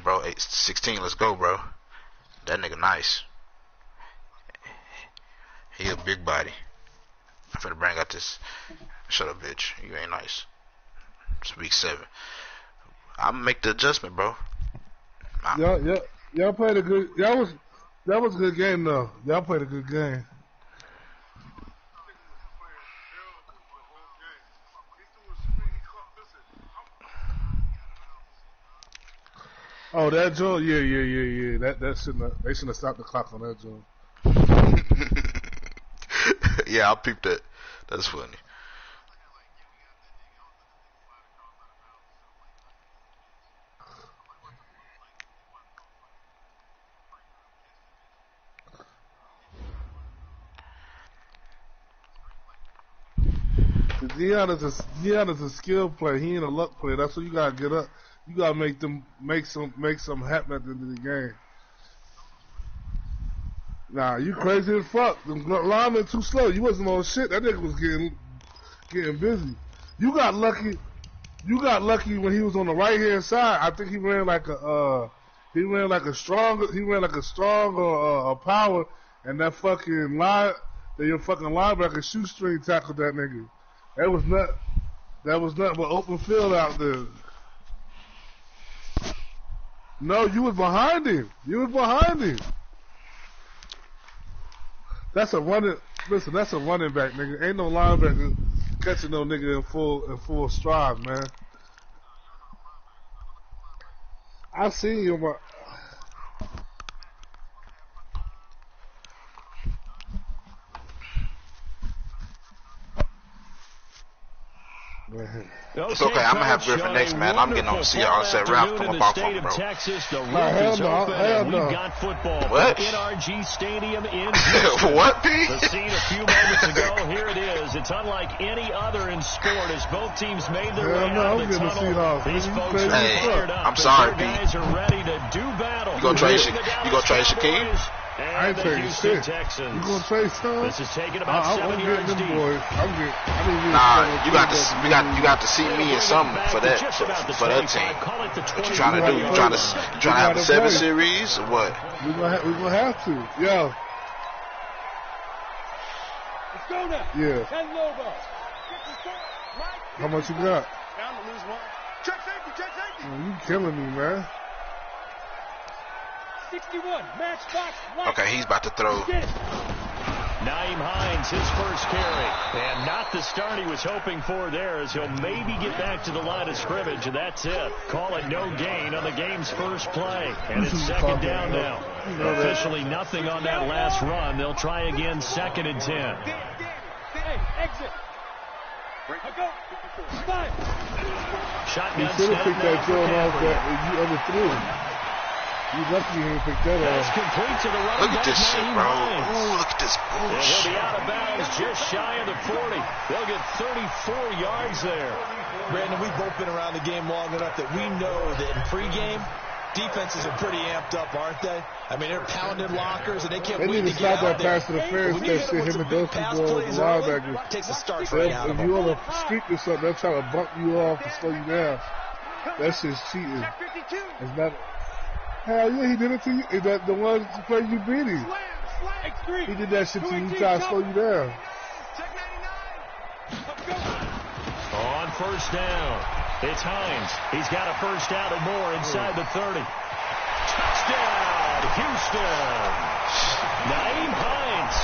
bro. 16, let's go, bro. That nigga nice. He a big body. I'm finna bring out this. Shut up, bitch. You ain't nice. It's week 7. I'ma make the adjustment, bro. Y'all played a good. That was a good game, though. Y'all played a good game. Oh, that joint, yeah. That shouldn't. They shouldn't have stopped the clock on that joint. Yeah, I'll peep that. That's funny. Deon is a skill player. He ain't a luck player. That's what you gotta get up. You gotta make some happen at the end of the game. Nah, you crazy as fuck. The lineman too slow. You wasn't on shit. That nigga was getting busy. You got lucky. You got lucky when he was on the right hand side. I think he ran like a strong power, and that fucking your fucking linebacker shoestring tackled that nigga. That was nothing but open field out there. No, you was behind him. That's a running back, nigga. Ain't no linebacker catching no nigga in full stride, man. I seen you, man. It's okay. I'm gonna have Griffin next, man. I'm getting on the CR. Said Ralph, come up off on, bro. Hell no. We've got football what? NRG Stadium in what, P? The scene a few moments ago. Here it is. It's unlike any other in sport as both teams made their way out of the tunnel. These folks are fired up. I'm sorry, P. Guys are ready to do battle. You gonna trade Shaquem? I ain't trading shit. You gonna trade some? This is taking about 7 yards deep. Nah, you got to see me in something for that team. What you trying to do? You trying to have a 7 series or what? We gonna have to. Yo. Let's go now. Yeah. Ken Lobo. How much you got? Down to lose one. Check safety. Man, you killing me, man. 61, match box, right. Okay, he's about to throw. Naeem Hines, his first carry. And not the start he was hoping for there, as he'll maybe get back to the line of scrimmage, and that's it. Call it no gain on the game's first play. And it's second down now. Officially nothing on that last run. They'll try again, 2nd and 10. Exit. Go. Five. Shotgun snap. You should have picked that joint off that you underthrew. You lucky you didn't pick that That's off. complete to the running Look at this shit, bro. Hines. Ooh, look at this bullshit. He'll be out of bounds just shy of the 40. They'll get 34 yards there. Brandon, we've both been around the game long enough that we know that in pregame, defenses are pretty amped up, aren't they? I mean, they're pounding lockers, and they can't wait to get out there. They need to stop that pass to the fair that shit him and Dusty doing with the linebackers. Takes the start right out of If you on a streak or something, they're trying to bump you off to slow you down. That shit's cheating. It's not... Hell yeah, he did it to you. Is that the one to play you beat him? He did that shit to you. He tried to slow you down. On first down, it's Hines. He's got a first down and more inside the 30. Touchdown, Houston. Naeem Hines,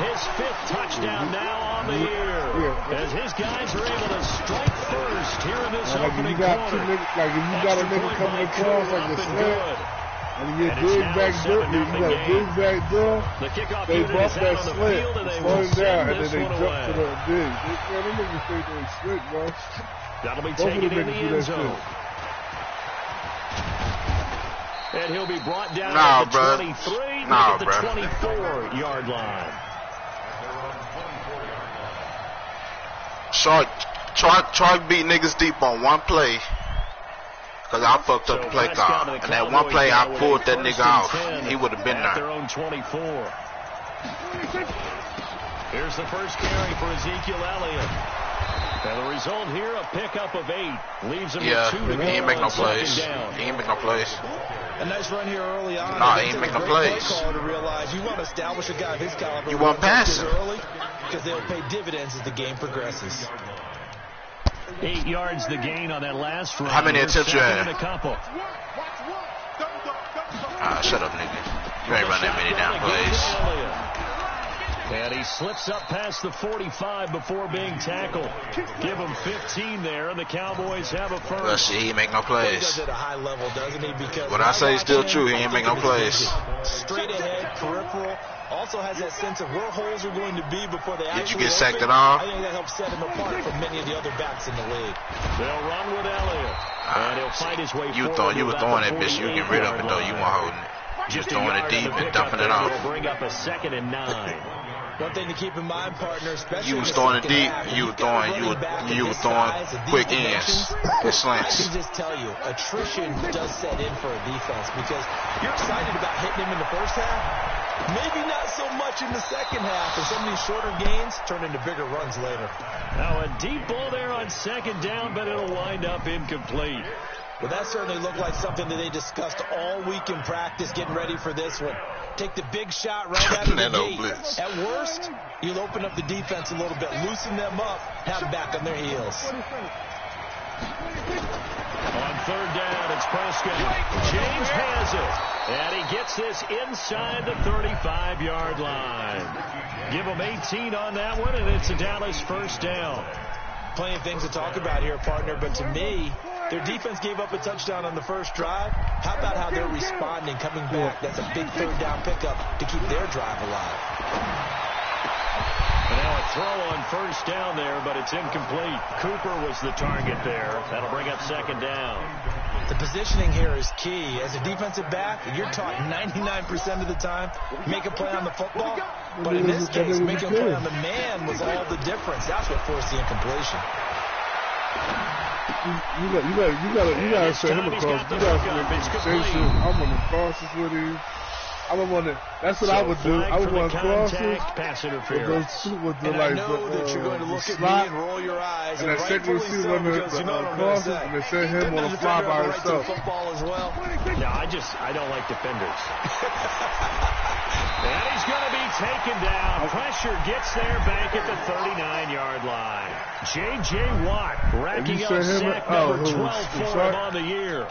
his 5th touchdown now on the year. As his guys are able to strike first here in this opening quarter. If you got a nigga coming across like a slant, and you get big back door, they bump that slant, slow him down, and then they jump to the big. Man, them niggas think they slick, bro. That'll be taken in the end zone. And he'll be brought down at the 23, at the 24-yard line. Chark beat niggas deep on one play. Because I fucked up the play call. And that one play, I pulled that nigga off. He would have been there. Their own 24. Here's the first carry for Ezekiel Elliott. And the result here, a pickup of 8. Leaves him Yeah, with 2 to go. he ain't make no on second plays. down. He ain't make no plays. A nice run here early on. Nah, he ain't make no plays. To realize you want to establish a guy of his caliber. You want passing early because they'll pay dividends as the game progresses. 8 yards the gain on that last run. How many attempts you had? A couple. Shut up, nigga. You ain't run that many down plays. And he slips up past the 45 before being tackled. Give him 15 there, and the Cowboys have a first. Let's see, he ain't make no He plays. does it at a high level, doesn't he? Because What I say is still true. He ain't make no plays. Straight ahead, peripheral. Also has that sense of where holes are going to be before they actually Did you get sacked open. at all? I think that helps set him apart from many of the other backs in the league. They'll run with Elliott. And he'll find his way forward. You were throwing that bitch. You get rid of it, though. You weren't holding it. You was throwing it deep and dumping it off. It'll bring up a 2nd and 9. One thing to keep in mind, partner, especially You was throwing it deep. You were throwing quick ends and slants. I can just tell you, attrition does set in for a defense because you're excited about hitting him in the first half. Maybe not so much in the second half, and some of these shorter gains turn into bigger runs later. Now a deep ball there on 2nd down, but it'll wind up incomplete. Well, that certainly looked like something that they discussed all week in practice, getting ready for this one. Take the big shot right out of the gate. Blitz. At worst, you'll open up the defense a little bit, loosen them up, have them back on their heels. On 3rd down, it's Prescott. James has it. And he gets this inside the 35-yard line. Give him 18 on that one, and it's a Dallas first down. Plenty of things to talk about here, partner, but to me, their defense gave up a touchdown on the first drive. How about how they're responding, coming back? That's a big 3rd down pickup to keep their drive alive. And now a throw on 1st down there, but it's incomplete. Cooper was the target there. That'll bring up 2nd down. The positioning here is key. As a defensive back, you're taught 99% of the time, make a play on the football. But in this case, making a play on the man was all the difference. That's what forced the incompletion. You gotta set him across. You gotta say shit. I'm on the crosses with him. I would want to. That's what I would do. I would want crosses. Pass with interference. with the And like I know that you're going to look at me slot, and roll your eyes, and that second receiver on the crosses, and they set him on the fly by himself. Football as well. No, I don't like defenders. And he's going to be taken down. Pressure gets there back at the 39-yard line. J.J. Watt racking up sack number 12 for him on the year.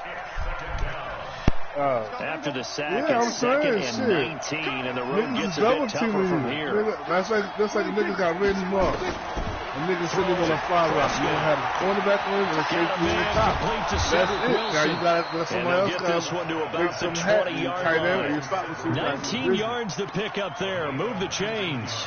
After the sack, it's 2nd and 19, and the road gets a bit tougher from here. That's like the niggas got Randy Moss. The niggas sitting on a fly route. You don't have a cornerback on him and a safety on the top. That's it. Now you got to let somebody else get this one to about the 20-yard line. 19 yards to pick up there. Move the chains.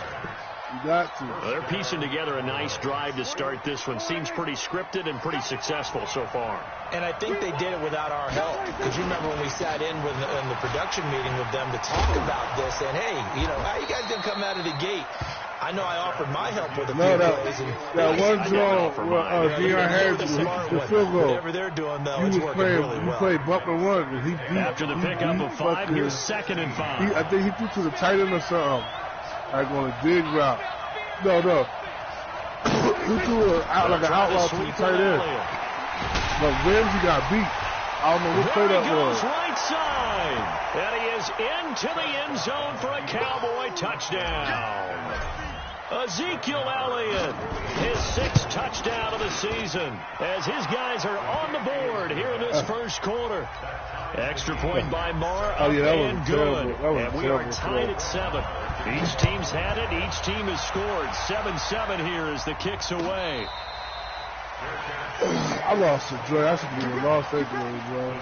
You got to. Well, they're piecing together a nice drive to start this one. Seems pretty scripted and pretty successful so far. And I think they did it without our help. Because you remember when we sat in the production meeting with them to talk about this, and hey, how you guys didn't come out of the gate? I know I offered my help with a few plays. That one draw where Deon had the field goal. Whatever they're doing, though, it's working really well. You played bump and run. After the pickup of 5, here's 2nd and 5. I think he threw to the tight end or something. Like on a dig route. No. He threw like an outlaw to the tight end. But Ramsey got beat. I don't know what play that was. Right side. And he is into the end zone for a Cowboy touchdown. Ezekiel Elliott, his 6th touchdown of the season, as his guys are on the board here in this first quarter. Extra point by Marr, and good. And we are tied at 7. Each team's had it. Each team has scored. 7-7 here as the kick's away. I lost the joy. I should be lost that game, bro.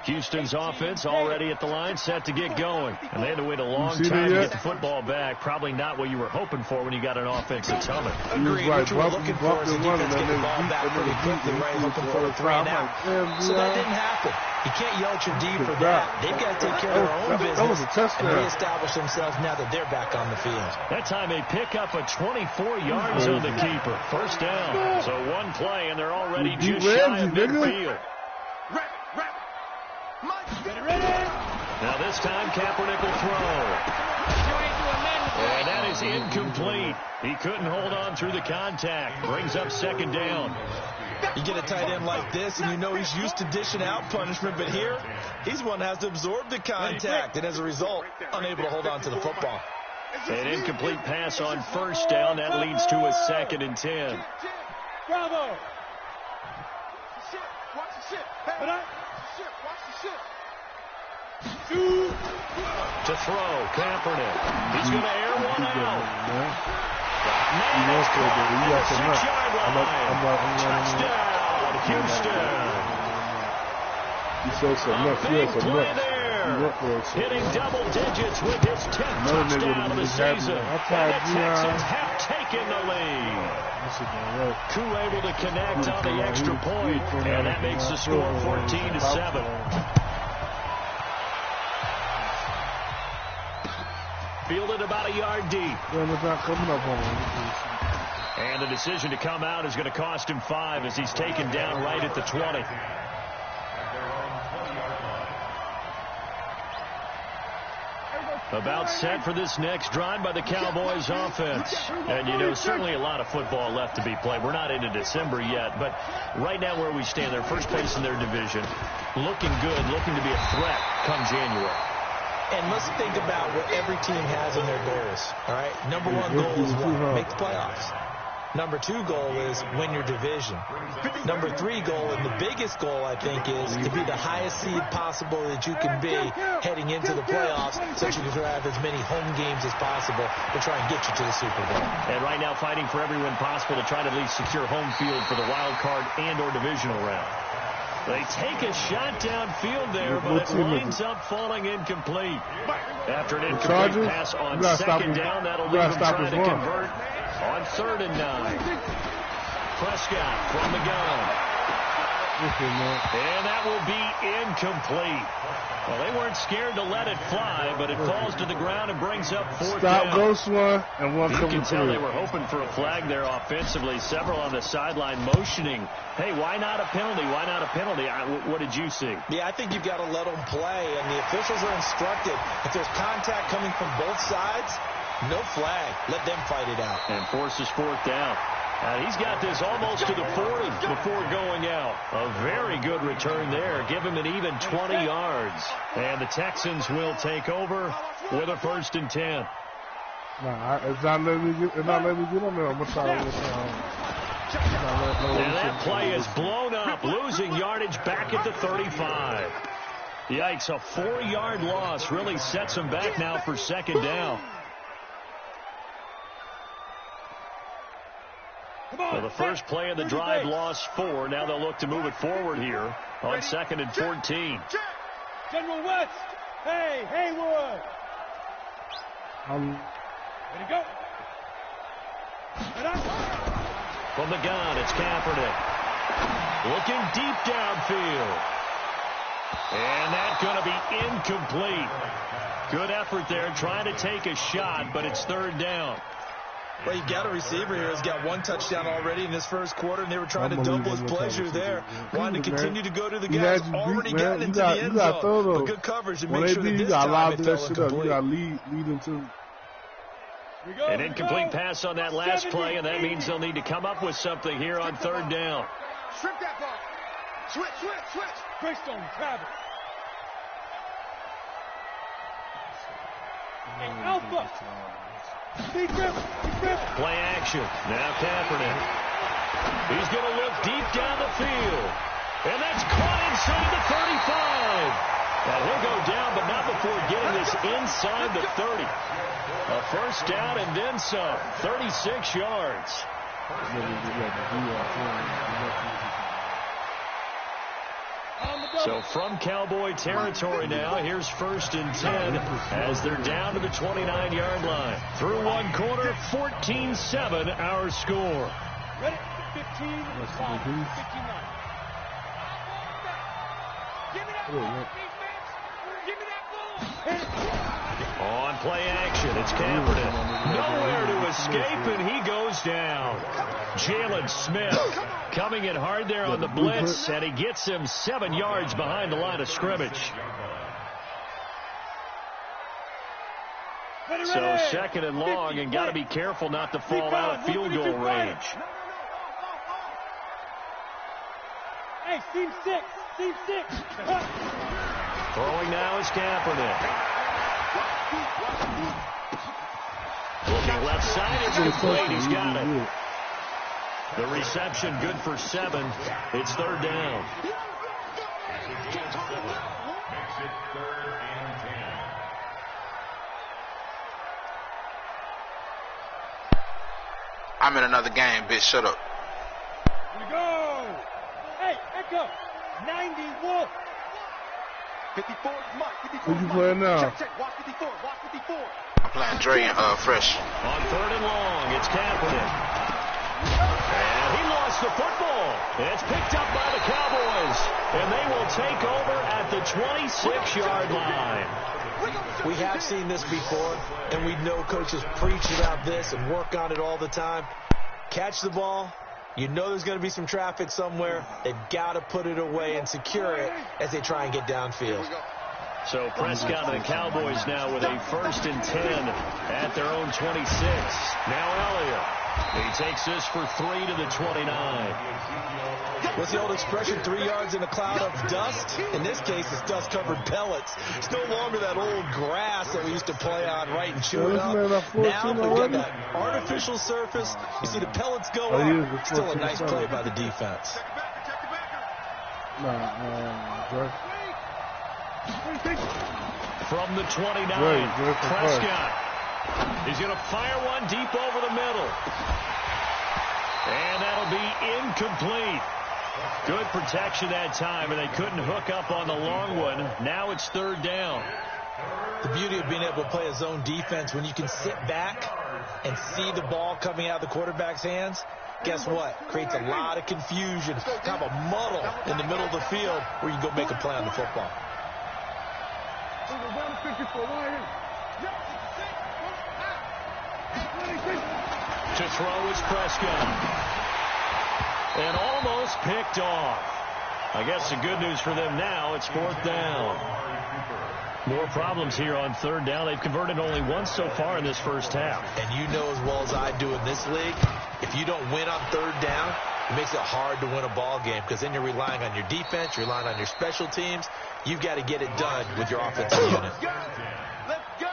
Houston's offense already at the line, set to get going. And they had to wait a long time to get the football back. Probably not what you were hoping for when you got an offense that's humming. Agreed. What you were looking for is the defense getting the ball back pretty quickly, right? Looking for a 3 and out. So that didn't happen. You can't yell at your D for that. They've got to take care of their own business and reestablish themselves now that they're back on the field. That time they pick up a 24 yards on the keeper. First down. So one play, and they're already just shy of midfield. Now this time Kaepernick will throw. And that is incomplete. He couldn't hold on through the contact. Brings up second down. You get a tight end like this, and you know he's used to dishing out punishment, but here, he's one that has to absorb the contact, and as a result, unable to hold on to the football. An incomplete pass on first down. That leads to a 2nd and 10. Bravo! To throw, Kaepernick. He's going to air one out. Touchdown, Houston. Big play there. Hitting double digits with his 10th touchdown of the season. And the Texans have taken the lead. Koo able to connect on the extra point, and that makes the score 14-7. Fielded about a yard deep. And the decision to come out is going to cost him 5 as he's taken down right at the 20. About set for this next drive by the Cowboys offense. And, you know, certainly a lot of football left to be played. We're not into December yet, but right now where we stand, they're first place in their division. Looking good, looking to be a threat come January. And let's think about what every team has in their goals. All right, number 1 goal is what? Make the playoffs. Number 2 goal is win your division. Number 3 goal, and the biggest goal, I think, is to be the highest seed possible that you can be heading into the playoffs so that you can have as many home games as possible to try and get you to the Super Bowl. And right now fighting for every win possible to try to at least secure home field for the wild card and or divisional round. They take a shot downfield there, but it winds up falling incomplete. After an incomplete pass on second down, that'll leave them trying to convert on 3rd and 9. Prescott from the gun. And that will be incomplete. Well, they weren't scared to let it fly, but it falls to the ground and brings up 4th down. Stop, ghost one, and one coming through. You can tell they were hoping for a flag there offensively. Several on the sideline motioning. Hey, why not a penalty? Why not a penalty? What did you see? Yeah, I think you've got to let them play, and the officials are instructed. If there's contact coming from both sides, no flag. Let them fight it out. And forces 4th down. And he's got this almost to the 40 before going out. A very good return there. Give him an even 20 yards. And the Texans will take over with a 1st and 10. Nah, it's not letting me get on there. I'm going to try to and that play is blown up. Losing yardage back at the 35. Yikes, a 4-yard loss really sets him back now for 2nd down. So the first play of the drive lost 4. Now they'll look to move it forward here on 2nd and 14. General West. Hey, Haywood. Ready to go. From the gun, it's Kaepernick. Looking deep downfield. And that's going to be incomplete. Good effort there trying to take a shot, but it's 3rd down. Well, you got a receiver here who's got 1 touchdown already in this first quarter, and they were trying to double his pleasure there. Wanted to continue to go to the guys. Already got into the end zone. But good coverage and make sure that this time it fell incomplete. You got to lead them to. An incomplete pass on that last play, and that means they'll need to come up with something here on 3rd down. Strip that ball. Switch. Greystone, travel. Alpha. Play action. Now Kaepernick. He's going to look deep down the field. And that's caught inside the 35. Now he'll go down, but not before getting this inside the 30. A 1st down and then some. 36 yards. So from Cowboy territory now, here's 1st and 10 as they're down to the 29-yard line. Through 1 quarter, 14-7 our score. Ready? 15, 5, 59. Give me that ball, defense. Give me that ball. On play action, it's Kaepernick. Nowhere to escape, and he goes down. Jalen Smith coming in hard there on the blitz, and he gets him 7 yards behind the line of scrimmage. So second and long, and got to be careful not to fall out of field goal range. Hey, team 6. Team 6. Throwing now is Kaepernick. Looking left side, it's complete. He's got it. The reception good for 7. It's third down. I'm in another game, bitch. Shut up. Here we go. Hey, Echo. 91. 54. Who you playing now? Watch 54. Watch 54. I'm playing Dre and Fresh. On third and long, it's Kaepernick. And he lost the football. It's picked up by the Cowboys. And they will take over at the 26-yard line. We have seen this before, and we know coaches preach about this and work on it all the time. Catch the ball. You know there's going to be some traffic somewhere. They've got to put it away and secure it as they try and get downfield. So Prescott and the Cowboys now with a 1st and 10 at their own 26. Now Elliott. He takes this for 3 to the 29. What's the old expression, 3 yards in a cloud of dust? In this case, it's dust-covered pellets. It's no longer that old grass that we used to play on, right, and chew it up. Now we've got that artificial surface. You see the pellets go up. Still a nice play by the defense. From the 29, Prescott. He's going to fire one deep over the middle. And that'll be incomplete. Good protection that time, and they couldn't hook up on the long one. Now it's third down. The beauty of being able to play a zone defense, when you can sit back and see the ball coming out of the quarterback's hands, guess what? Creates a lot of confusion, kind of a muddle in the middle of the field where you can go make a play on the football. To throw is Prescott. And almost picked off. I guess the good news for them now, it's 4th down. More problems here on 3rd down. They've converted only once so far in this first half. And you know as well as I do in this league, if you don't win on 3rd down, it makes it hard to win a ball game because then you're relying on your defense, you're relying on your special teams. You've got to get it done with your offensive unit. Let's go.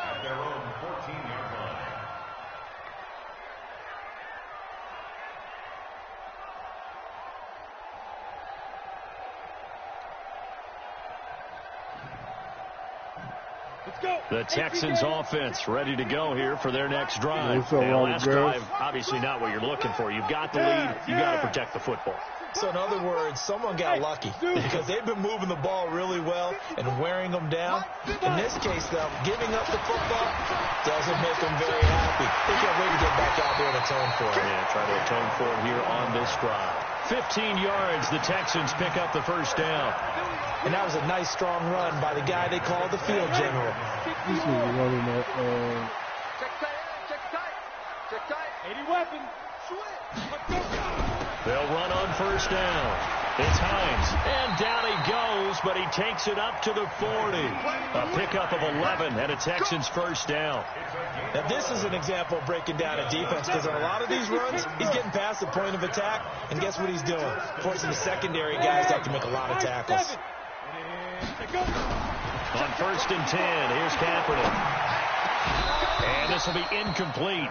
The Texans offense ready to go here for their next drive. Now, last drive, obviously not what you're looking for. You've got the lead. You've got to protect the football. So in other words, someone got lucky because they've been moving the ball really well and wearing them down. In this case, though, giving up the football doesn't make them very happy. They can't wait to get back out there and atone for it. Yeah, try to atone for it here on this drive. 15 yards, the Texans pick up the first down. And that was a nice, strong run by the guy they call the field general. This is running that. Check tight. 80 weapon. Let's go. They'll run on first down. It's Hines. And down he goes, but he takes it up to the 40. A pickup of 11 and a Texans first down. Now, this is an example of breaking down a defense because on a lot of these runs, he's getting past the point of attack, and guess what he's doing? Forcing the secondary guys to have to make a lot of tackles. On 1st and 10, here's Kaepernick. And this will be incomplete.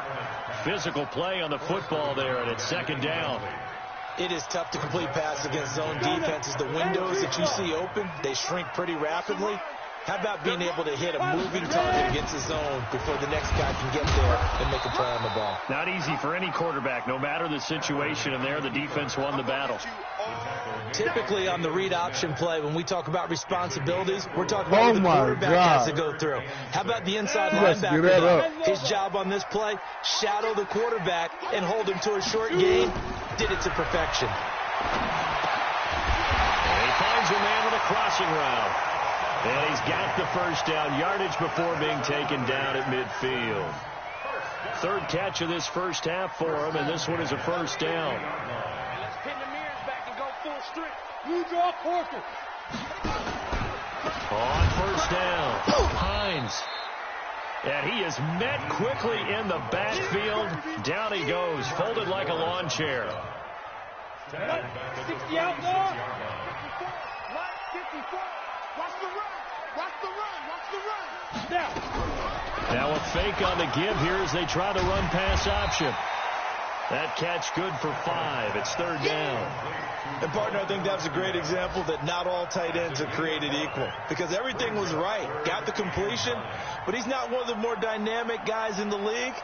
Physical play on the football there, and it's 2nd down. It is tough to complete passes against zone defenses. The windows that you see open, they shrink pretty rapidly. How about being able to hit a moving target against the zone before the next guy can get there and make a play on the ball? Not easy for any quarterback, no matter the situation, and there the defense won the battle. Typically on the read option play, when we talk about responsibilities, we're talking about what the quarterback has to go through. How about the inside linebacker? His job on this play, shadow the quarterback and hold him to a short gain. Did it to perfection. And he finds a man with a crossing route. And he's got the first down, yardage before being taken down at midfield. 3rd catch of this first half for him, and this one is a first down. Let's pin the mirrors back and go full strength. You draw Corker. On first down, Hines. And he is met quickly in the backfield. Down he goes, folded like a lawn chair. 60 out more. 54. Watch the run. Watch the run. Watch the run. Now a fake on the give here as they try to run pass option. That catch good for 5. It's third down. And, partner, I think that's a great example that not all tight ends are created equal. Because everything was right. Got the completion, but he's not one of the more dynamic guys in the league.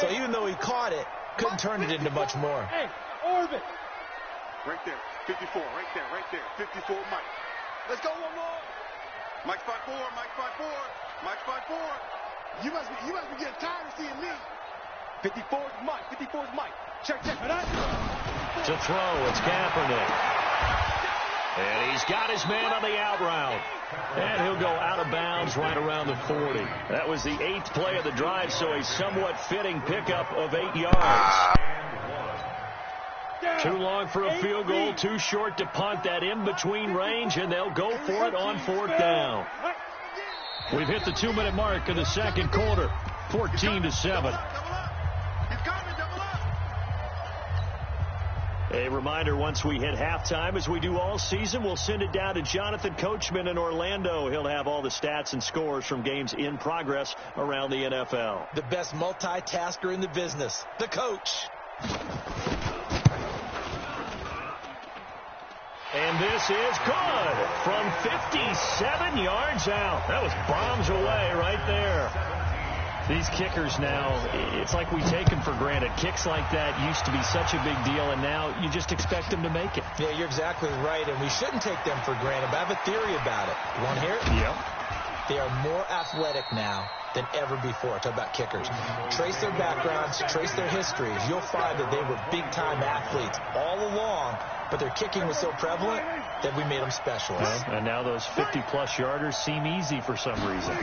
So even though he caught it, couldn't turn it into much more. Hey, orbit. Right there. 54. Right there. 54, Mike. Let's go one more. Mike 5-4. Mike 5-4. Mike 5-4. You must be getting tired of seeing me. 54 is Mike. 54 is Mike. Check. To throw, it's Kaepernick. And he's got his man on the out route. And he'll go out of bounds right around the 40. That was the 8th play of the drive, so a somewhat fitting pickup of 8 yards. Too long for a field goal, too short to punt. That in-between range, and they'll go for it on 4th down. We've hit the 2-minute mark of the second quarter, 14-7. A reminder, once we hit halftime, as we do all season, we'll send it down to Jonathan Coachman in Orlando. He'll have all the stats and scores from games in progress around the NFL. The best multitasker in the business, the coach. And this is good from 57 yards out. That was bombs away right there. These kickers now, it's like we take them for granted. Kicks like that used to be such a big deal, and now you just expect them to make it. Yeah, you're exactly right, and we shouldn't take them for granted, but I have a theory about it. You want to hear it? Yep. They are more athletic now than ever before. Talk about kickers. Trace their backgrounds, trace their histories. You'll find that they were big-time athletes all along, but their kicking was so prevalent that we made them specialists. And now those 50-plus yarders seem easy for some reason.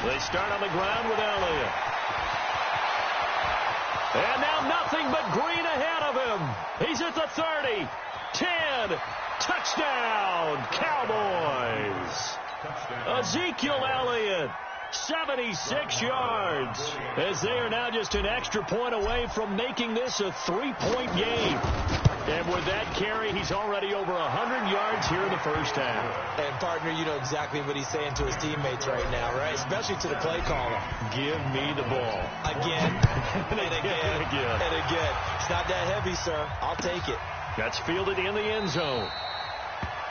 They start on the ground with Elliott. And now nothing but green ahead of him. He's at the 30. 10. Touchdown, Cowboys. Ezekiel Elliott, 76 yards, as they are now just an extra point away from making this a 3-point game. And with that carry, he's already over 100 yards here in the first half. And, partner, you know exactly what he's saying to his teammates right now, right? Especially to the play caller. Give me the ball. Again, and again. It's not that heavy, sir. I'll take it. That's fielded in the end zone.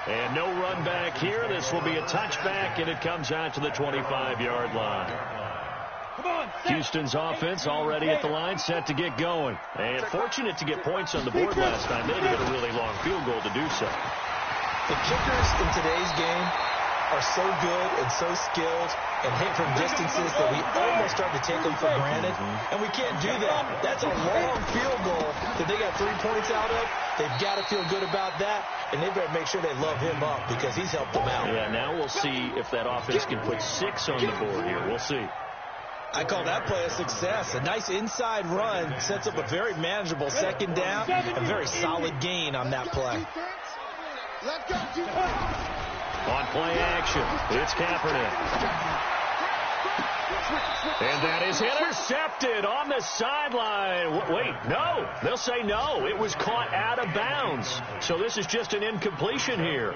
And no run back here. This will be a touchback, and it comes out to the 25-yard line. Houston's offense already at the line, set to get going. And fortunate to get points on the board last time. They had to get a really long field goal to do so. The kickers in today's game are so good and so skilled and hit from distances that we almost start to take them for granted. And we can't do that. That's a long field goal that they got 3 points out of. They've got to feel good about that. And they better make sure they love him up because he's helped them out. Yeah, now we'll see if that offense can put 6 on the board here. We'll see. I call that play a success. A nice inside run sets up a very manageable second down. A very solid gain on that play. On play action, it's Kaepernick. And that is intercepted on the sideline. Wait, no. They'll say no. It was caught out of bounds. So this is just an incompletion here.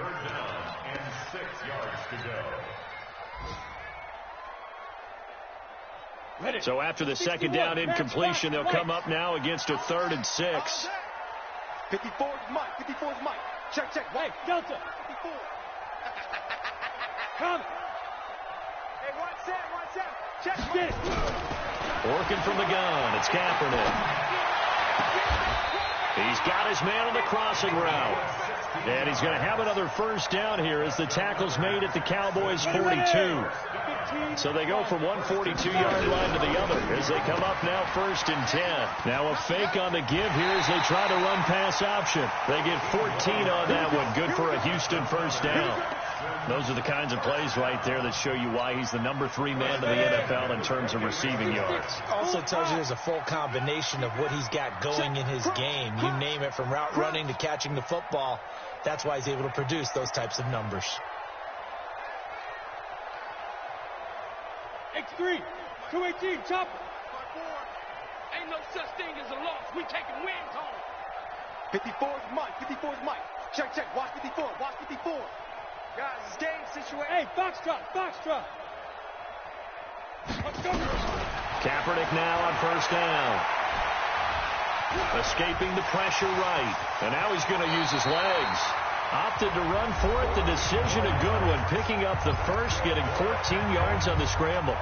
So after the second down incompletion, they'll come up now against a 3rd and 6. 54 is Mike. 54 is Mike. Check. Hey, Delta. 54. Come. Hey, watch that. Check. Get it. Working from the gun, it's Kaepernick. He's got his man on the crossing route. And he's going to have another first down here as the tackle's made at the Cowboys' 42. So they go from one 42-yard line to the other as they come up now 1st and 10. Now a fake on the give here as they try to run pass option. They get 14 on that one. Good for a Houston first down. Those are the kinds of plays right there that show you why he's the number 3 man in the NFL in terms of receiving yards. Also tells you there's a full combination of what he's got going in his game. You name it, from route running to catching the football. That's why he's able to produce those types of numbers. X3, 218, chopper. Ain't no such thing as a loss. We taking wins home. 54's Mike. 54's Mike. Check, check. Watch 54. Watch 54. Guys, it's game situation. Hey, Foxtrot, Foxtrot. Let's go. Kaepernick now on first down. Escaping the pressure right. And now he's going to use his legs. Opted to run for it. The decision a good one. Picking up the first, getting 14 yards on the scramble.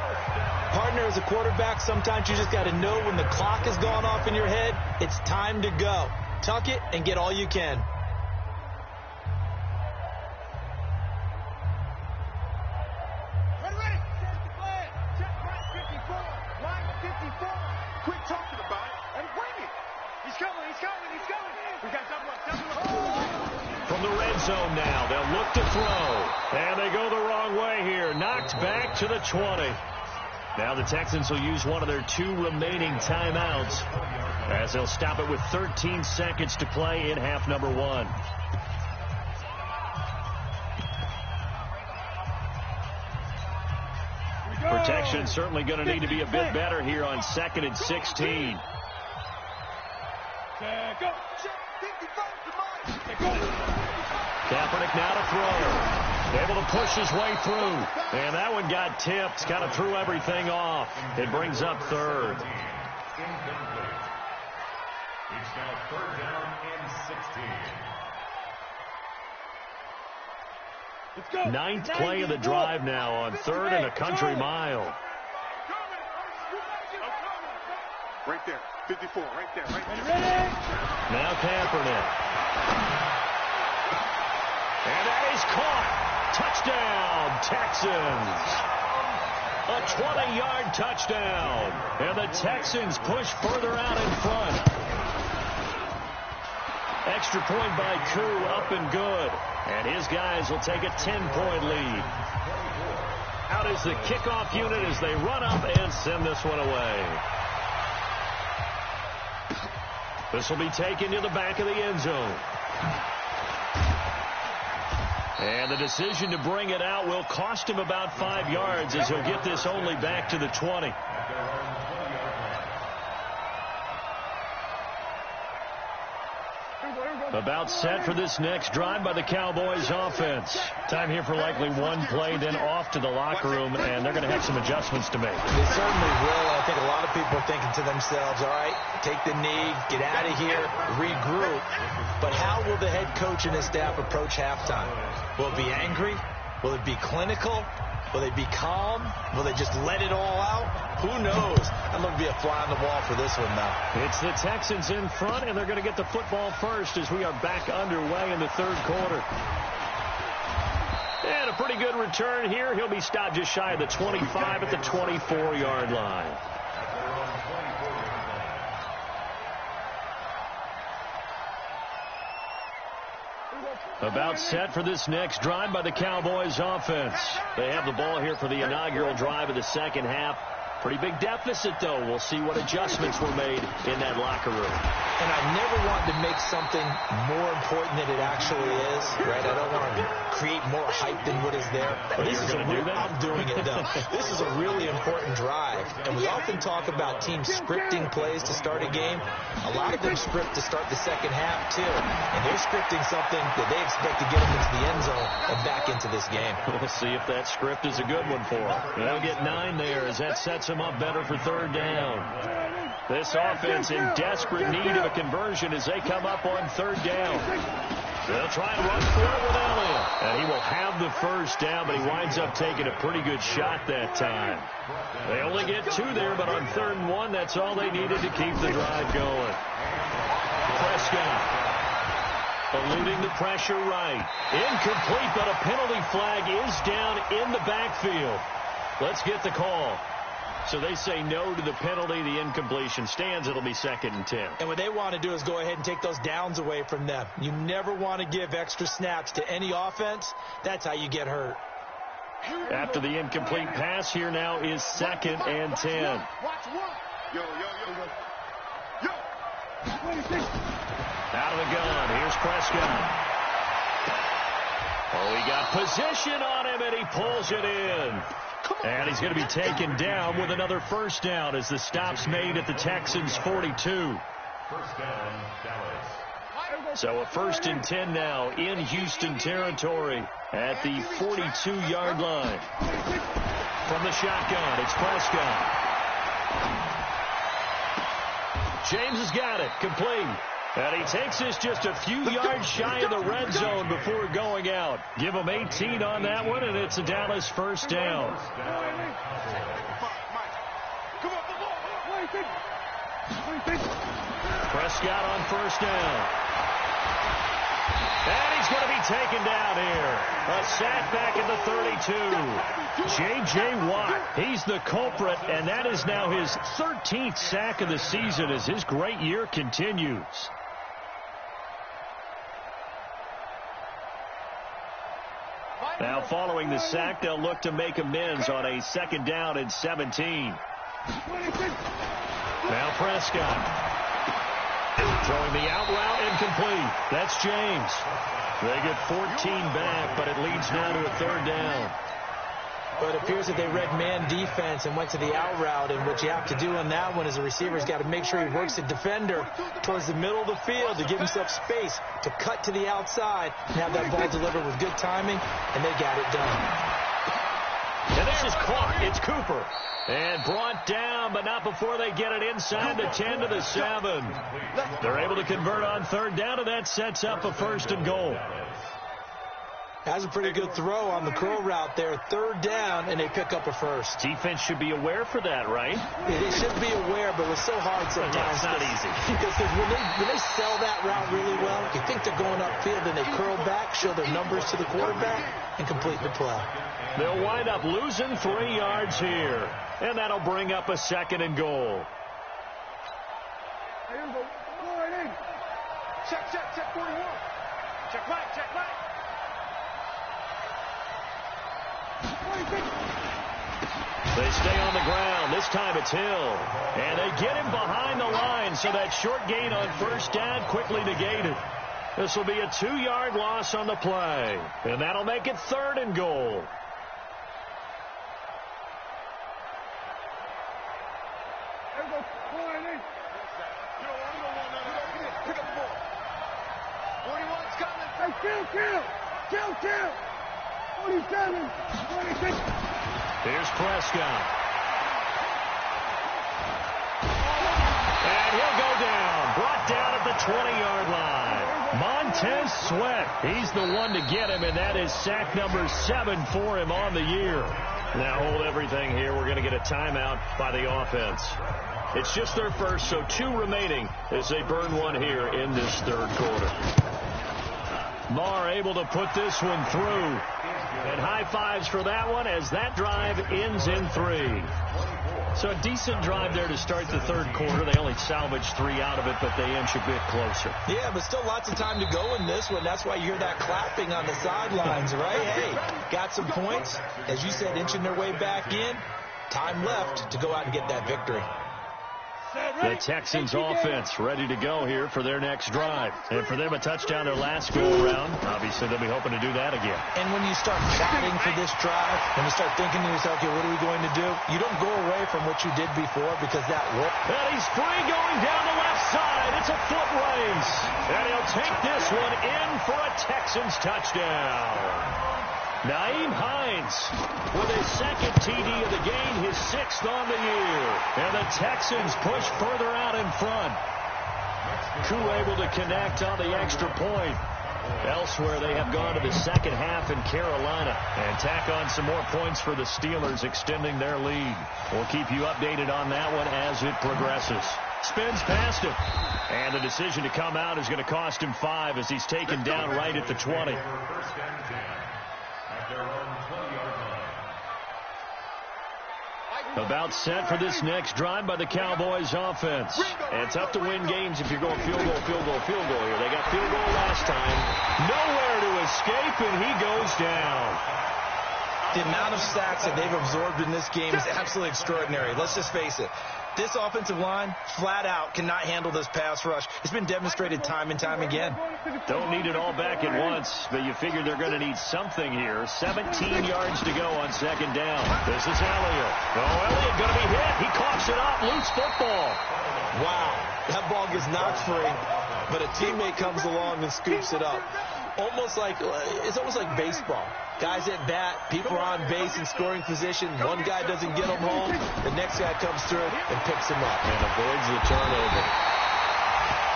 Partner, as a quarterback, sometimes you just got to know when the clock has gone off in your head, it's time to go. Tuck it and get all you can. Ready. Check the flag. Check right 54. Right 54. Quit talking about it and bring it. He's coming. We got double up. From the red zone now, they'll look to throw. And they go the wrong way here. Knocked back to the 20. Now the Texans will use one of their 2 remaining timeouts as they'll stop it with 13 seconds to play in half number 1. Protection certainly going to need to be a bit better here on 2nd and 16. Kaepernick now to throw. Able to push his way through. And that one got tipped. Kind of threw everything off. It brings up 3rd. It's now 3rd down and 16. 9th play of the drive now on 3rd and a country mile. Right there. 54. Right there. Now Kaepernick. And that is caught. Touchdown, Texans. A 20-yard touchdown. And the Texans push further out in front. Extra point by Koo, up and good. And his guys will take a 10-point lead. Out is the kickoff unit as they run up and send this one away. This will be taken to the back of the end zone. And the decision to bring it out will cost him about 5 yards as he'll get this only back to the 20. About set for this next drive by the Cowboys offense. Time here for likely one play, then off to the locker room, and they're going to have some adjustments to make. They certainly will. I think a lot of people are thinking to themselves, all right, take the knee, get out of here, regroup. But how will the head coach and his staff approach halftime? Will it be angry? Will it be clinical? Will they be calm? Will they just let it all out? Who knows? I'm going to be a fly on the wall for this one, though. It's the Texans in front, and they're going to get the football first as we are back underway in the 3rd quarter. And a pretty good return here. He'll be stopped just shy of the 25 at the 24-yard line. About set for this next drive by the Cowboys offense. They have the ball here for the inaugural drive of the second half. Pretty big deficit, though. We'll see what adjustments were made in that locker room. And I never want to make something more important than it actually is, right? I don't want to create more hype than what is there. But this is I'm doing it, though. This is a really important drive. And we often talk about teams scripting plays to start a game. A lot of them script to start the second half, too. And they're scripting something that they expect to get them into the end zone and back into this game. We'll see if that script is a good one for them. They'll get 9 there as that sets them up better for 3rd down. This offense in desperate need of a conversion as they come up on 3rd down. They'll try and run for it with Elliott. And he will have the first down, but he winds up taking a pretty good shot that time. They only get 2 there, but on 3rd and 1, that's all they needed to keep the drive going. Prescott eluding the pressure right. Incomplete, but a penalty flag is down in the backfield. Let's get the call. So they say no to the penalty. The incompletion stands. It'll be 2nd and 10. And what they want to do is go ahead and take those downs away from them. You never want to give extra snaps to any offense. That's how you get hurt. After the incomplete pass, here now is 2nd and 10. Yo. Out of the gun. Here's Prescott. Oh, he got position on him, and he pulls it in. And he's going to be taken down with another first down as the stop's made at the Texans' 42. First down, Dallas. So a 1st and 10 now in Houston territory at the 42-yard line. From the shotgun, it's Prescott. James has got it, complete. And he takes this just a few yards shy of the red zone before going out. Give him 18 on that one, and it's a Dallas first down. Prescott on first down. And he's going to be taken down here. A sack back at the 32. J.J. Watt, he's the culprit, and that is now his 13th sack of the season as his great year continues. Now following the sack, they'll look to make amends on a 2nd down and 17. Now Prescott. Throwing the out route incomplete. That's James. They get 14 back, but it leads now to a 3rd down. But it appears that they read man defense and went to the out route, and what you have to do on that one is the receiver's got to make sure he works the defender towards the middle of the field to give himself space to cut to the outside and have that ball delivered with good timing, and they got it done. And this is caught. It's Cooper. And brought down, but not before they get it inside the 10 to the 7. They're able to convert on 3rd down, and that sets up a 1st and goal. That's a pretty good throw on the curl route there. 3rd down, and they pick up a 1st. Defense should be aware for that, right? Yeah, they should be aware, but it's so hard sometimes. Yeah, it's not easy. Because when they sell that route really well, you think they're going upfield, then they curl back, show their numbers to the quarterback, and complete the play. They'll wind up losing 3 yards here, and that'll bring up a 2nd and goal. Check 41. Check right. They stay on the ground. This time it's Hill. And they get him behind the line, so that short gain on 1st down quickly negated. This will be a 2-yard loss on the play, and that'll make it 3rd and goal. Kill. 47, 26. Here's Prescott. And he'll go down. Brought down at the 20-yard line. Montez Sweat. He's the one to get him, and that is sack number 7 for him on the year. Now hold everything here. We're going to get a timeout by the offense. It's just their first, so 2 remaining as they burn one here in this 3rd quarter. Marr able to put this one through. And high fives for that one as that drive ends in 3. So a decent drive there to start the 3rd quarter. They only salvaged 3 out of it, but they inch a bit closer. Yeah, but still lots of time to go in this one. That's why you hear that clapping on the sidelines, right? Hey, got some points. As you said, inching their way back in. Time left to go out and get that victory. The Texans offense ready to go here for their next drive. And for them, a touchdown their last go-around. Obviously, they'll be hoping to do that again. And when you start plotting for this drive, when you start thinking to yourself, okay, what are we going to do? You don't go away from what you did before because that worked. And he's free going down the left side. It's a foot race. And he'll take this one in for a Texans touchdown. Naeem Hines with his 2nd TD of the game, his 6th on the year. And the Texans push further out in front. Koo able to connect on the extra point. Elsewhere, they have gone to the 2nd half in Carolina and tack on some more points for the Steelers, extending their lead. We'll keep you updated on that one as it progresses. Spins past him. And the decision to come out is going to cost him 5 as he's taken down right at the 20. About set for this next drive by the Cowboys offense. And tough to win games if you're going field goal here. They got field goal last time. Nowhere to escape, and he goes down. The amount of sacks that they've absorbed in this game is absolutely extraordinary. Let's just face it. This offensive line, flat out, cannot handle this pass rush. It's been demonstrated time and time again. Don't need it all back at once, but you figure they're going to need something here. 17 yards to go on second down. This is Elliott. Oh, Elliott going to be hit. He coughs it up. Loose football. Wow. That ball gets knocked free, but a teammate comes along and scoops it up. It's almost like baseball. Guys at bat, people are on base in scoring position. One guy doesn't get them home. The next guy comes through and picks him up and avoids the turnover.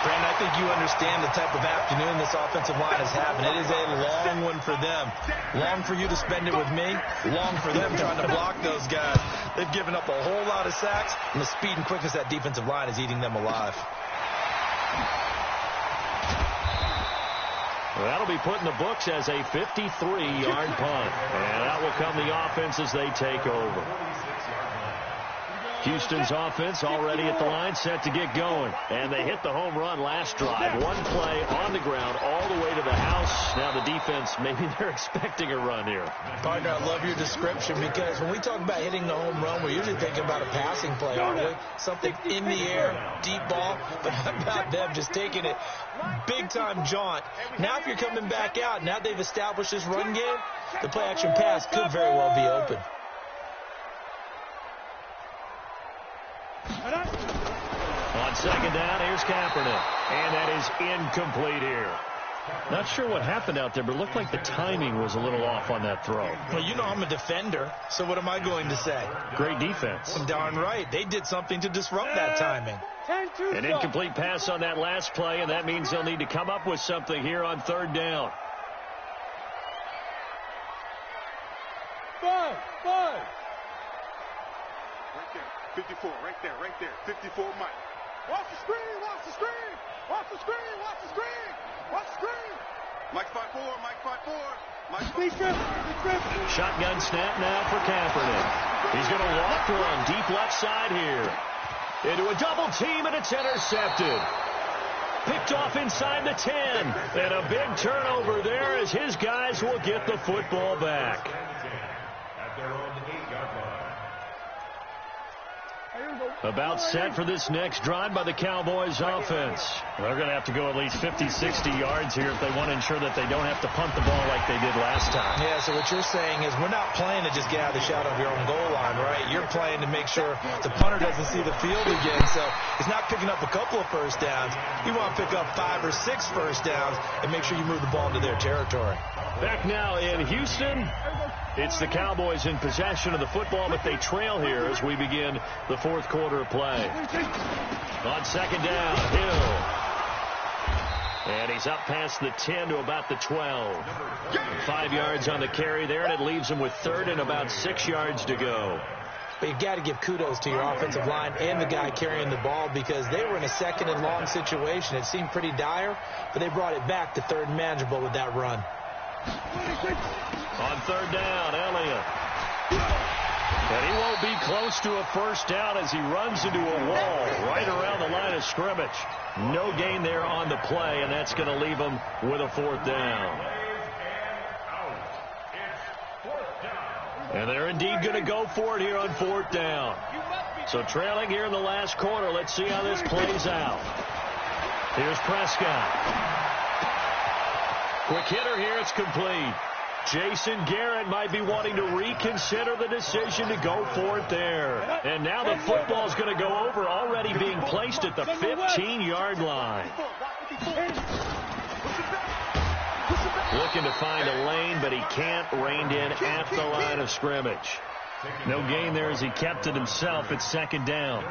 Brandon, I think you understand the type of afternoon this offensive line is having. It is a long one for them. Long for you to spend it with me. Long for them trying to block those guys. They've given up a whole lot of sacks, and the speed and quickness of that defensive line is eating them alive. Well, that'll be put in the books as a 53-yard punt. And out will come the offense as they take over. Houston's offense already at the line, set to get going. And they hit the home run last drive. One play on the ground all the way to the house. Now the defense, maybe they're expecting a run here. Partner, I love your description because when we talk about hitting the home run, we're usually thinking about a passing play, aren't we? Something in the air, deep ball. But how about them just taking it big-time jaunt? Now if you're coming back out, now they've established this run game, the play-action pass could very well be open. On second down, here's Kaepernick. And that is incomplete here. Not sure what happened out there, but it looked like the timing was a little off on that throw. Well, you know I'm a defender, so what am I going to say? Great defense. Darn right. They did something to disrupt that timing. An incomplete pass on that last play, and that means they'll need to come up with something here on third down. 5. Right there. 54, right there. 54, Mike. Watch the screen. Mike's 5-4. Shotgun snap now for Kaepernick. He's going to walk one deep left side here. Into a double team, and it's intercepted. Picked off inside the 10. And a big turnover there as his guys will get the football back. At their own 8-yard line. About set for this next drive by the Cowboys offense. They're going to have to go at least 50, 60 yards here if they want to ensure that they don't have to punt the ball like they did last time. Yeah, so what you're saying is we're not playing to just get out of the shadow of your own goal line, right? You're playing to make sure the punter doesn't see the field again. So it's not picking up a couple of first downs. You want to pick up 5 or 6 first downs and make sure you move the ball into their territory. Back now in Houston. It's the Cowboys in possession of the football, but they trail here as we begin the fourth quarter of play. On second down, Hill. And he's up past the 10 to about the 12. 5 yards on the carry there, and it leaves him with third and about 6 yards to go. But you've got to give kudos to your offensive line and the guy carrying the ball because they were in a second and long situation. It seemed pretty dire, but they brought it back to third and manageable with that run. On third down, Elliott. And he won't be close to a first down as he runs into a wall right around the line of scrimmage. No gain there on the play, and that's going to leave him with a fourth down. And they're indeed going to go for it here on fourth down. So trailing here in the last quarter. Let's see how this plays out. Here's Prescott. Quick hitter here. It's complete. Jason Garrett might be wanting to reconsider the decision to go for it there. And now the football's going to go over, already being placed at the 15-yard line. Looking to find a lane, but he can't. Reined in at the line of scrimmage. No gain there as he kept it himself at second down.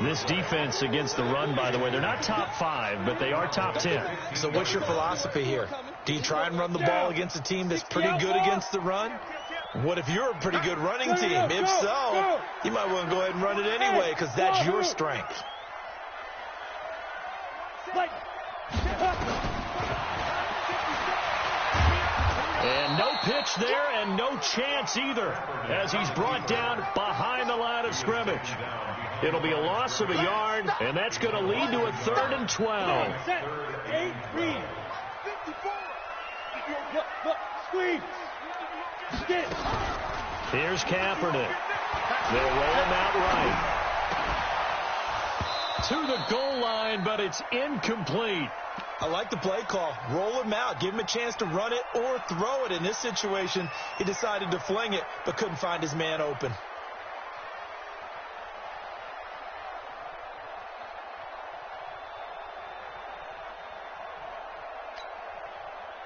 This defense against the run, by the way, they're not top 5, but they are top 10. So what's your philosophy here? Do you try and run the ball against a team that's pretty good against the run? What if you're a pretty good running team? If so, you might want to go ahead and run it anyway because that's your strength. And no pitch there and no chance either as he's brought down behind the line of scrimmage. It'll be a loss of a yard, and that's going to lead to a 3rd and 12. Here's Kaepernick. They'll roll him out right. to the goal line, but it's incomplete. I like the play call. Roll him out. Give him a chance to run it or throw it. In this situation, he decided to fling it, but couldn't find his man open.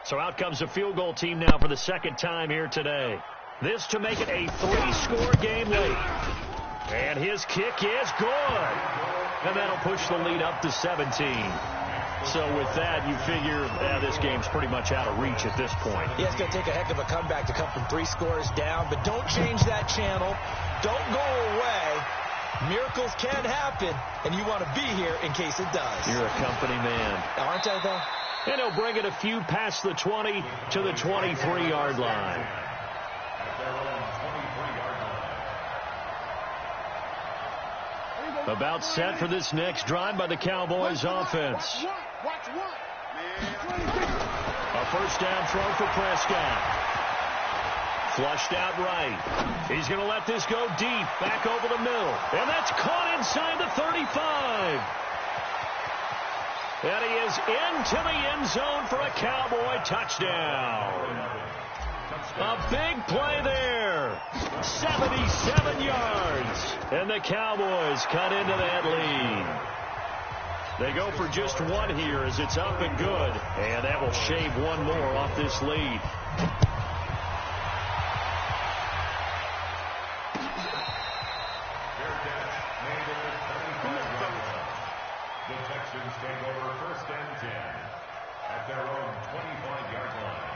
So out comes the field goal team now for the second time here today. This to make it a 3-score game late. And his kick is good. And that'll push the lead up to 17. So with that, you figure this game's pretty much out of reach at this point. Yeah, it's going to take a heck of a comeback to come from 3 scores down. But don't change that channel. Don't go away. Miracles can happen, and you want to be here in case it does. You're a company man. Aren't I, though? And he'll bring it a few past the 20 to the 23-yard line. About set for this next drive by the Cowboys offense. A first down throw for Prescott. Flushed out right. He's going to let this go deep, back over the middle. And that's caught inside the 35. And he is into the end zone for a Cowboy touchdown. A big play there. 77 yards. And the Cowboys cut into that lead. They go for just one here as it's up and good. And that will shave one more off this lead. The Texans take over first and 10 at their own 25-yard line.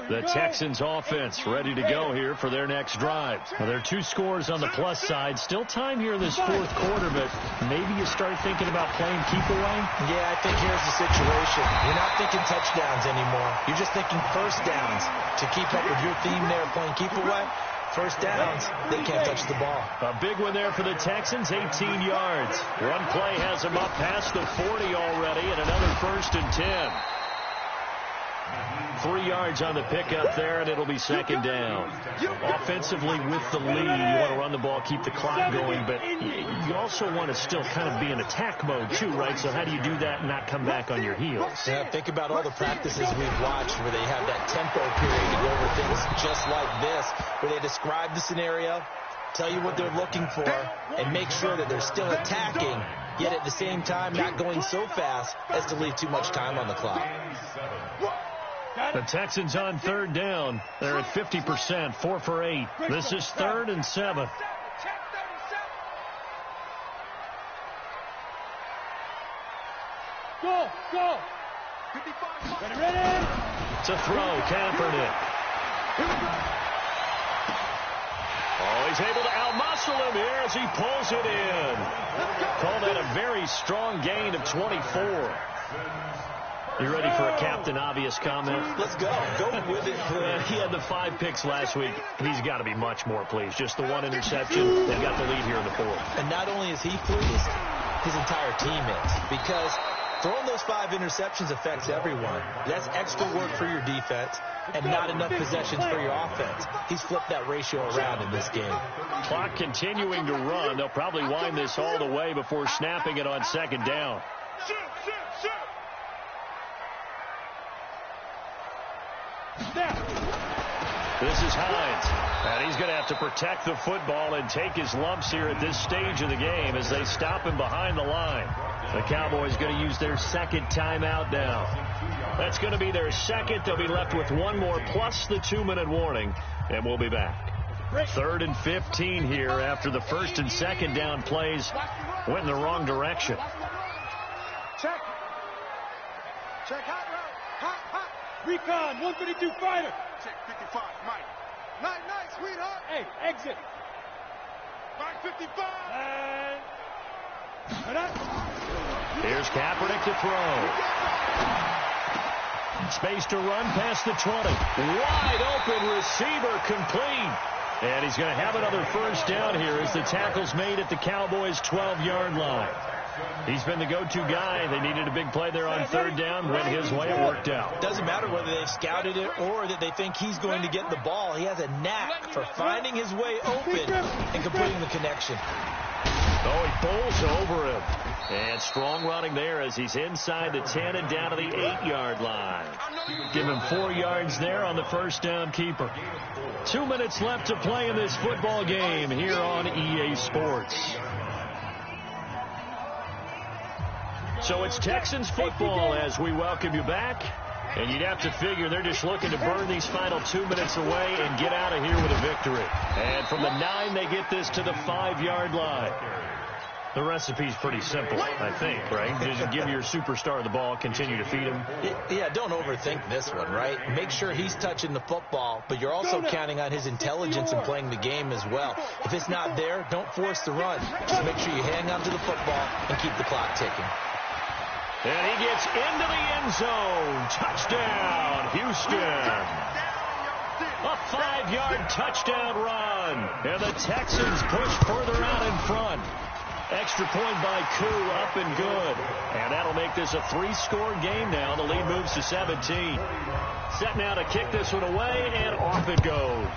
The Texans offense ready to go here for their next drive. Now, there are 2 scores on the plus side. Still time here in this fourth quarter, but maybe you start thinking about playing keep away? Yeah, I think here's the situation. You're not thinking touchdowns anymore. You're just thinking first downs. To keep up with your theme there, playing keep away, first downs, they can't touch the ball. A big one there for the Texans, 18 yards. One play has them up past the 40 already, and another first and 10. 3 yards on the pickup there, and it'll be second down. Offensively with the lead, you want to run the ball, keep the clock going, but you also want to still kind of be in attack mode too, right? So how do you do that and not come back on your heels? Yeah, think about all the practices we've watched where they have that tempo period to go over things just like this, where they describe the scenario, tell you what they're looking for, and make sure that they're still attacking, yet at the same time not going so fast as to leave too much time on the clock. The Texans on third down. They're at 50%, 4 for 8. This is 3rd and 7. Go, go. Ready. To throw, Kaepernick. Oh, he's able to outmuscle him here as he pulls it in. Call that a very strong gain of 24. You ready for a Captain Obvious comment? Let's go. Go with it. He had the 5 picks last week. He's got to be much more pleased. Just the 1 interception. They've got the lead here in the 4th. And not only is he pleased, his entire team is. Because throwing those 5 interceptions affects everyone. That's extra work for your defense and not enough possessions for your offense. He's flipped that ratio around in this game. Clock continuing to run. They'll probably wind this all the way before snapping it on second down. This is Hines, and he's going to have to protect the football and take his lumps here at this stage of the game as they stop him behind the line. The Cowboys going to use their second timeout now. That's going to be their second. They'll be left with 1 more plus the 2-minute warning, and we'll be back. 3rd and 15 here after the 1st and 2nd down plays went in the wrong direction. Check. Check hot route. Hot. Recon, 152 fighter. Check 55, Mike. Nice, sweetheart. Hey, exit. Mike 55. Here's Kaepernick to throw. Space to run past the 20. Wide open receiver complete. And he's going to have another first down here as the tackle's made at the Cowboys' 12-yard line. He's been the go-to guy. They needed a big play there on third down. Went his way. It worked out. Doesn't matter whether they've scouted it or that they think he's going to get the ball. He has a knack for finding his way open and completing the connection. Oh, he bowls over him. And strong running there as he's inside the 10 and down to the 8-yard line. Give him 4 yards there on the first down keeper. 2 minutes left to play in this football game here on EA Sports. So it's Texans football as we welcome you back. And you'd have to figure they're just looking to burn these final 2 minutes away and get out of here with a victory. And from the 9, they get this to the 5-yard line. The recipe's pretty simple, I think, right? Just give your superstar the ball, continue to feed him. Yeah, don't overthink this one, right? Make sure he's touching the football, but you're also counting on his intelligence in playing the game as well. If it's not there, don't force the run. Just make sure you hang on to the football and keep the clock ticking. And he gets into the end zone. Touchdown, Houston. A 5-yard touchdown run. And the Texans push further out in front. Extra point by Koo, up and good. And that'll make this a 3-score game now. The lead moves to 17. Set now to kick this one away, and off it goes.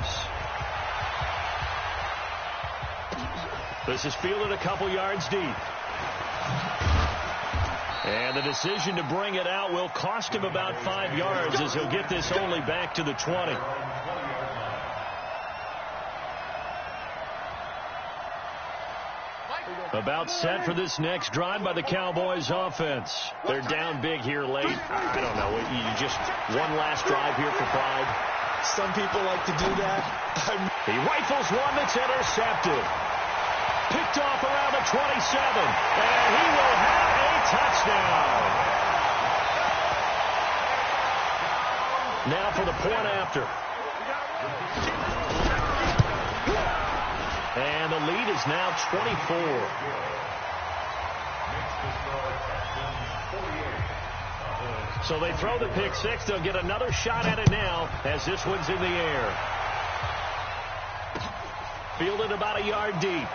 This is fielded a couple yards deep. And the decision to bring it out will cost him about 5 yards as he'll get this only back to the 20. About set for this next drive by the Cowboys offense. They're down big here late. I don't know. You just one last drive here for pride. Some people like to do that. He rifles one that's intercepted. Picked off around the 27. And he will have a touchdown. Now for the point after. And the lead is now 24. So they throw the pick six. They'll get another shot at it now as this one's in the air. Fielded about a yard deep.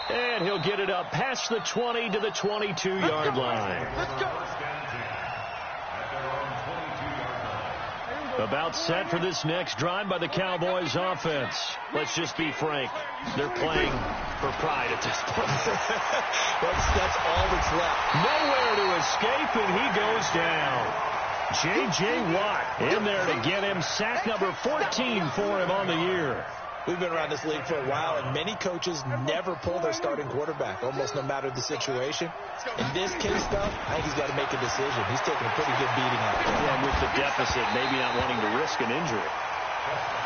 And he'll get it up past the 20 to the 22-yard line. Let's go. About set for this next drive by the Cowboys offense. Let's just be frank. They're playing for pride at this point. That's all that's left. Nowhere to escape, and he goes down. J.J. Watt in there to get him sack number 14 for him on the year. We've been around this league for a while, and many coaches never pull their starting quarterback, almost no matter the situation. In this case, though, I think he's got to make a decision. He's taking a pretty good beating out there. Yeah, and with the deficit, maybe not wanting to risk an injury.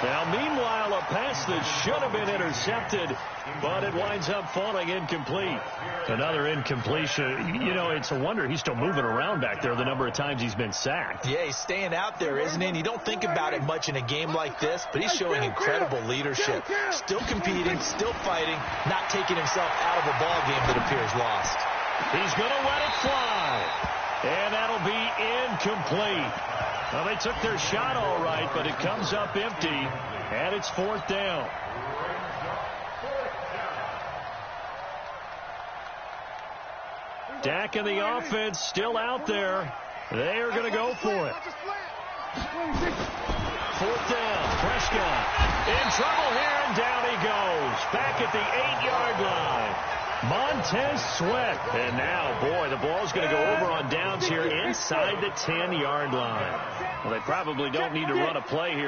Now, meanwhile, a pass that should have been intercepted, but it winds up falling incomplete. Another incompletion. You know, it's a wonder he's still moving around back there the number of times he's been sacked. Yeah, he's staying out there, isn't he? And you don't think about it much in a game like this, but he's showing incredible leadership. Still competing, still fighting, not taking himself out of a ball game that appears lost. He's going to let it fly. And that'll be incomplete. Well, they took their shot all right, but it comes up empty, and it's 4th down. Dak and the offense still out there. They are going to go for it. 4th down, Prescott in trouble here, and down he goes. Back at the 8-yard line. Montez Sweat. And now, boy, the ball's going to go over on downs here inside the 10-yard line. Well, they probably don't need to run a play here.